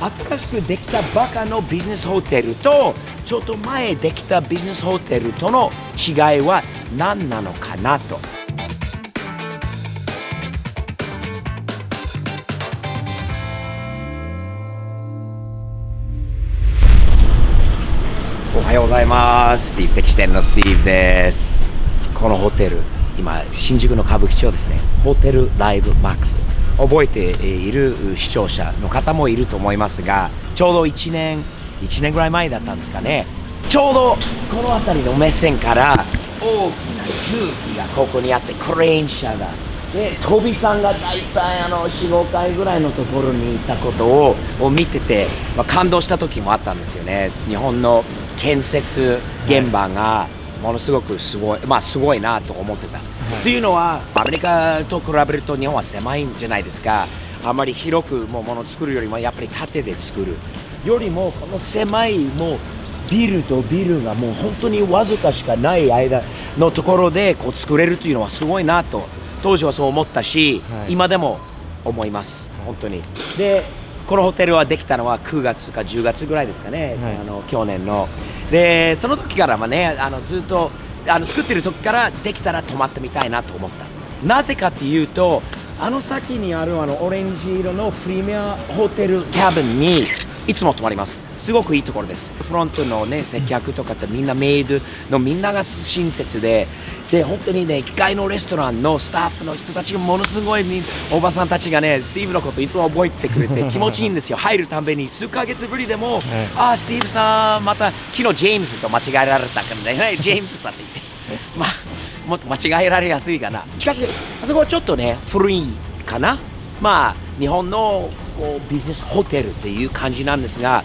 新しくできたばかのビジネスホテルとちょっと前できたビジネスホテルとの違いは何なのかなと。おはようございます。スティーブ的視点のスティーブです。このホテル、今新宿の歌舞伎町ですね。ホテルライブマックス、覚えている視聴者の方もいると思いますが、ちょうど1年ぐらい前だったんですかね。ちょうどこの辺りの目線から大きな重機がここにあって、クレーン車がで、飛びさんが大体4、5回ぐらいのところにいたことを見てて、感動した時もあったんですよね。日本の建設現場がものすごくすごいなと思ってた。というのはアメリカと比べると日本は狭いんじゃないですか。あまり広くものを作るよりもやっぱり縦で作るよりも、この狭いビルとビルがもう本当にわずかしかない間のところで作れるというのはすごいなと当時はそう思ったし、今でも思います本当に。でこのホテルはできたのは9月か10月ぐらいですかね、去年の。でその時からずっと作ってる時からできたら泊まってみたいなと思った。なぜかというと、先にあるオレンジ色のプレミアホテルキャビンにいつも泊まります。すごくいいところです。フロントの接客とかってみんなメイドのみんなが親切で、本当に1階のレストランのスタッフの人たちがものすごいおばさんたちがスティーブのこといつも覚えてくれて気持ちいいんですよ。入るたんびに数ヶ月ぶりでも、スティーブさんまた昨日ジェームズと間違えられたからね、ジェームズさんって言ってもっと間違えられやすいかな。しかしあそこはちょっと古いかな。日本のビジネスホテルっていう感じなんですが、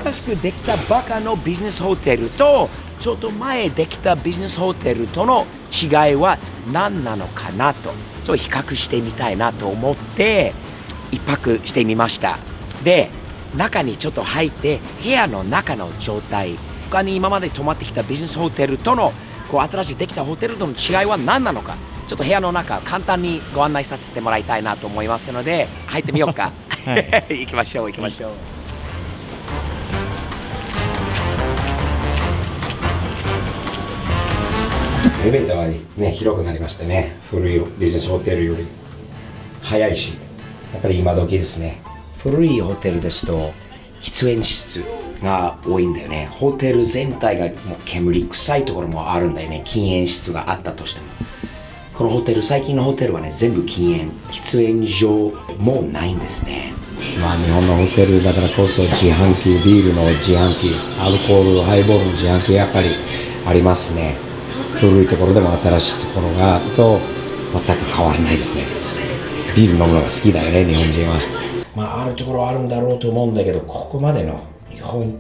新しくできたばかのビジネスホテルとちょっと前できたビジネスホテルとの違いは何なのかなと、比較してみたいなと思って一泊してみました。で中にちょっと入って部屋の中の状態、他に今まで泊まってきたビジネスホテルとの新しくできたホテルとの違いは何なのか、ちょっと部屋の中簡単にご案内させてもらいたいなと思いますので、入ってみようか。行きましょう。エレベーターは広くなりましてね、古いビジネスホテルより早いし、やっぱり今時ですね。古いホテルですと喫煙室が多いんだよね。ホテル全体がもう煙臭いところもあるんだよね。禁煙室があったとしても。このホテル、最近のホテルは全部禁煙、喫煙所もうないんですね。日本のホテルだからこそ自販機、ビールの自販機、アルコール、ハイボールの自販機やっぱりありますね。古いところでも新しいところがと全く変わらないですね。ビール飲むのが好きだよね、日本人は。あるところあるんだろうと思うんだけど、ここまでの日本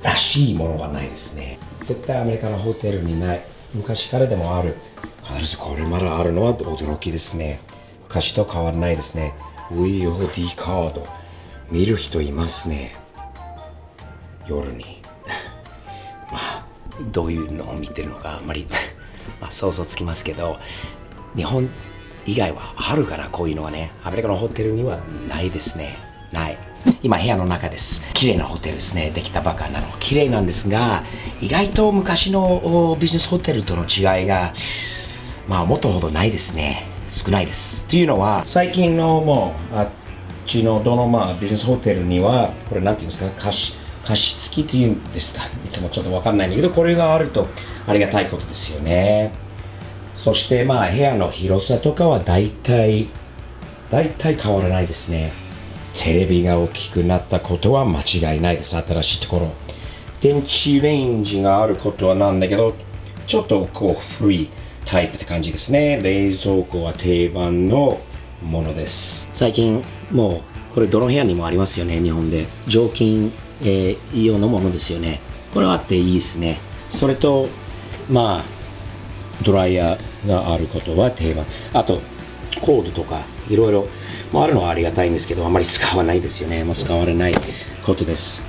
らしいものがないですね。絶対アメリカのホテルにない。昔からでもある。必ずこれまであるのは驚きですね。昔と変わらないですね。VOD カード見る人いますね、夜に。どういうのを見てるのかあんまり想像つきますけど、日本以外はあるから、こういうのはね。アメリカのホテルにはないですね。ない。今部屋の中です。綺麗なホテルですね。できたばかなの綺麗なんですが、意外と昔のビジネスホテルとの違いがもっとほどないですね。少ないです。というのは最近のあっちのどのビジネスホテルにはこれなんていうんですか、加湿器というんですか、いつもちょっと分かんないんだけど、これがあるとありがたいことですよね。そして部屋の広さとかは大体変わらないですね。テレビが大きくなったことは間違いないです。新しいところ。電池レンジがあることはなんだけど、ちょっと古いタイプって感じですね。冷蔵庫は定番のものです。最近もうこれどの部屋にもありますよね、日本で。除菌用のものですよね。これはあっていいですね。それとドライヤーがあることは定番。あとコードとかいろいろあるのはありがたいんですけど、あまり使わないですよね。もう使われないことです。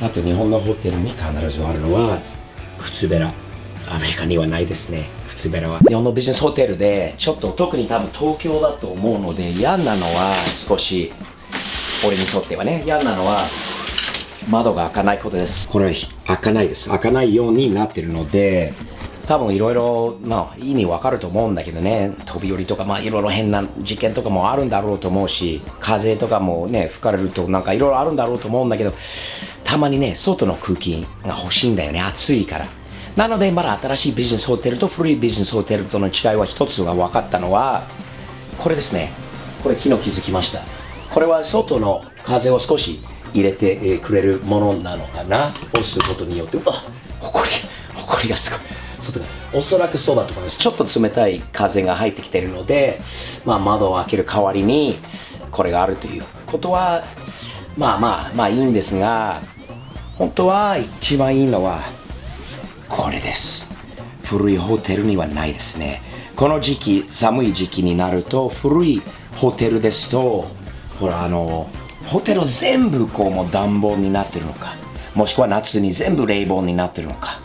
あと日本のホテルに必ずあるのは靴べら。アメリカにはないですね、靴べらは。日本のビジネスホテルでちょっと特に多分東京だと思うので嫌なのは、少し俺にとってはね、嫌なのは窓が開かないことです。これ開かないです。開かないようになってるので、多分いろいろ意味わかると思うんだけどね、飛び降りとかいろいろ変な事件とかもあるんだろうと思うし、風とかもね吹かれるとなんかいろいろあるんだろうと思うんだけど、たまにね外の空気が欲しいんだよね、暑いから。なのでまだ新しいビジネスホテルと古いビジネスホテルとの違いは一つが分かったのはこれですね。これ昨日気づきました。これは外の風を少し入れてくれるものなのかな。押すことによってほこりがすごい。おそらくそうだと思います。ちょっと冷たい風が入ってきているので、窓を開ける代わりにこれがあるということはいいんですが、本当は一番いいのはこれです。古いホテルにはないですね。この時期、寒い時期になると古いホテルですと、ほらホテル全部もう暖房になってるのか、もしくは夏に全部冷房になってるのか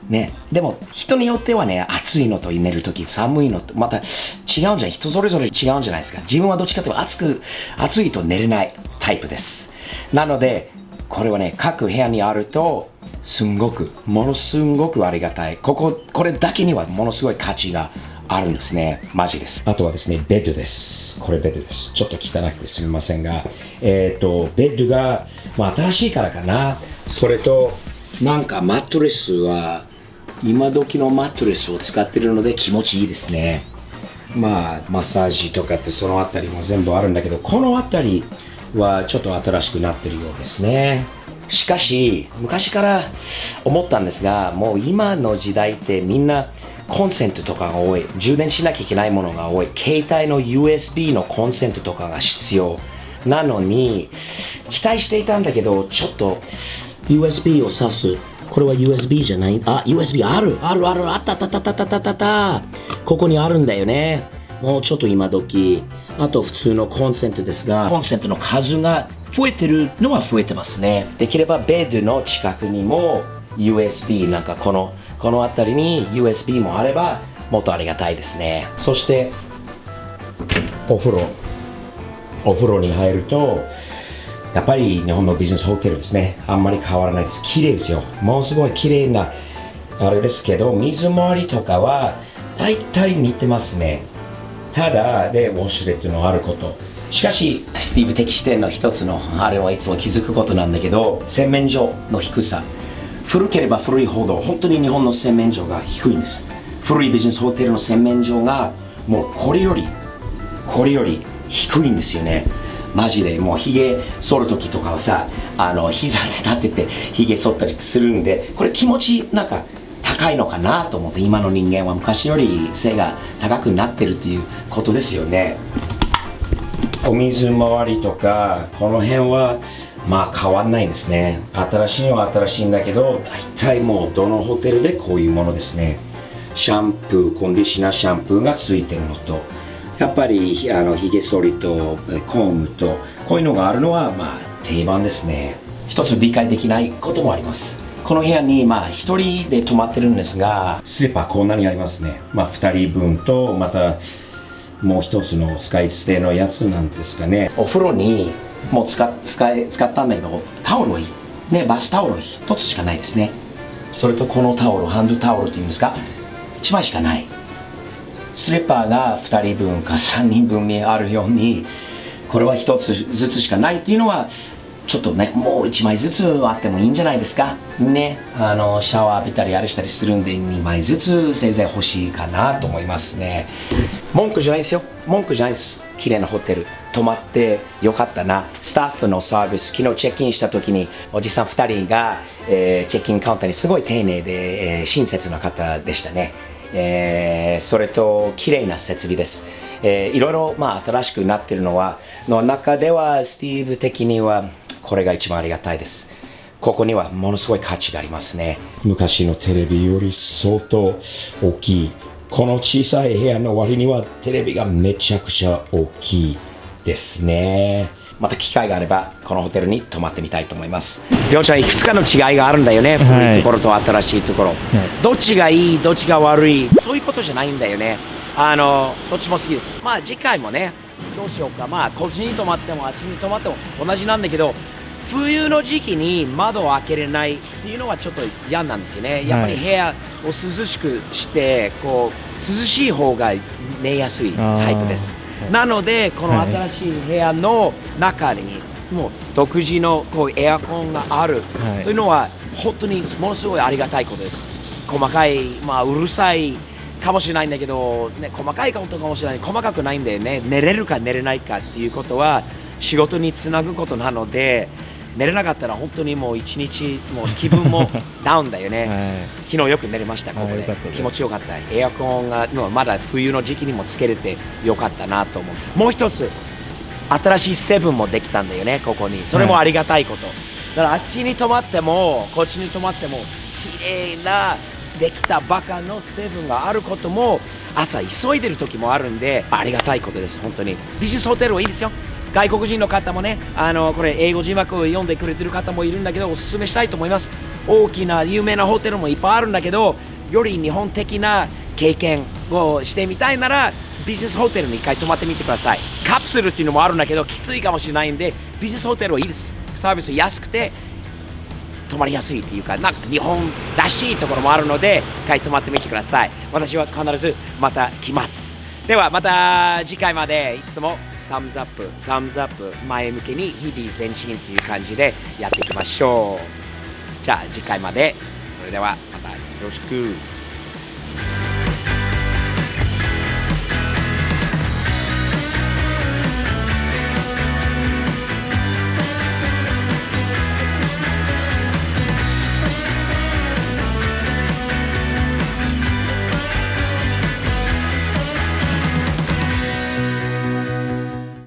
ね。でも人によってはね、暑いのと寝るとき、寒いのとまた違うんじゃない、人それぞれ違うんじゃないですか。自分はどっちかというと暑いと寝れないタイプです。なのでこれはね、各部屋にあるとものすごくありがたい。これだけにはものすごい価値があるんですね。マジです。あとはですね、ベッドです。これベッドです。ちょっと汚くてすみませんが、ベッドが、新しいからかな。それとなんかマットレスは今時のマットレスを使ってるので気持ちいいですね。マッサージとかってそのあたりも全部あるんだけど、このあたりはちょっと新しくなってるようですね。しかし昔から思ったんですが、もう今の時代ってみんなコンセントとかが多い、充電しなきゃいけないものが多い、携帯の USB のコンセントとかが必要なのに、期待していたんだけど、ちょっと USB を挿す、これは USB じゃない、USB あったここにあるんだよね。もうちょっと今時。あと普通のコンセントですが、コンセントの数が増えてるのは増えてますね。できればベッドの近くにも USB なんかこの辺りに USB もあればもっとありがたいですね。そしてお風呂に入るとやっぱり日本のビジネスホテルですね、あんまり変わらないです。綺麗ですよ。ものすごい綺麗なあれですけど、水回りとかは大体似てますね。ただでウォシュレットのあること。しかしスティーブ的視点の一つのあれはいつも気づくことなんだけど、洗面所の低さ、古ければ古いほど本当に日本の洗面所が低いんです。古いビジネスホテルの洗面所がもうこれより低いんですよね。マジでもう髭剃る時とかはさ、膝で立ってて髭剃ったりするんで、これ気持ちなんか高いのかなと思って、今の人間は昔より背が高くなってるということですよね。お水回りとかこの辺は変わんないですね。新しいのは新しいんだけど、大体もうどのホテルでこういうものですね。シャンプー、コンディショナーシャンプーがついてるのと、やっぱりひげ剃りとコームとこういうのがあるのは定番ですね。一つ理解できないこともあります。この部屋に一人で泊まってるんですが、スリッパこんなにありますね。2人分とまたもう一つのスカイステイのやつなんですかね。お風呂にもう使ったんだけど、タオルはね、バスタオル一つしかないですね。それとこのタオル、ハンドタオルっていうんですか、1枚しかない。スリッパが2人分か3人分にあるように、これは1つずつしかないっていうのはちょっとね、もう1枚ずつあってもいいんじゃないですかね。シャワー浴びたりあれしたりするんで、2枚ずつせいぜい欲しいかなと思いますね。文句じゃないですよ。文句じゃないです。綺麗なホテル泊まってよかったな。スタッフのサービス、昨日チェックインした時におじさん2人が、チェックインカウンターにすごい丁寧で、親切な方でしたね。それと綺麗な設備です。いろいろ新しくなってるの中ではスティーブ的にはこれが一番ありがたいです。ここにはものすごい価値がありますね。昔のテレビより相当大きい。この小さい部屋の割にはテレビがめちゃくちゃ大きいですね。また機会があればこのホテルに泊まってみたいと思います。両者いくつかの違いがあるんだよね。古いところと新しいところ、どっちがいいどっちが悪い、そういうことじゃないんだよね。どっちも好きです。次回もねどうしようか、まあこっちに泊まってもあっちに泊まっても同じなんだけど、冬の時期に窓を開けれないっていうのはちょっと嫌なんですよね。やっぱり部屋を涼しくしてこう涼しい方が寝やすいタイプです。なのでこの新しい部屋の中にもう独自のこうエアコンがあるというのは本当にものすごいありがたいことです。細かい、まあうるさいかもしれないんだけど、ね、細かいことかもしれない、細かくないんでね、寝れるか寝れないかっていうことは仕事につなぐことなので、寝れなかったら本当にもう一日もう気分もダウンだよね、昨日よく寝れました。ここで気持ちよかった。エアコンがまだ冬の時期にもつけれてよかったなと思う。もう一つ新しいセブンもできたんだよね、ここに。それもありがたいこと、だからあっちに泊まってもこっちに泊まっても綺麗なできたバカのセブンがあることも朝急いでる時もあるんで、ありがたいことです。本当にビジネスホテルはいいですよ。外国人の方もね、これ英語字幕を読んでくれてる方もいるんだけど、おすすめしたいと思います。大きな有名なホテルもいっぱいあるんだけど、より日本的な経験をしてみたいならビジネスホテルに一回泊まってみてください。カプセルっていうのもあるんだけどきついかもしれないんで、ビジネスホテルはいいです。サービス安くて泊まりやすいっていうか、なんか日本らしいところもあるので一回泊まってみてください。私は必ずまた来ます。ではまた次回まで、いつもサムズアップサムズアップ、前向きに日々前進っていう感じでやっていきましょう。じゃあ次回まで、それではまたよろしく。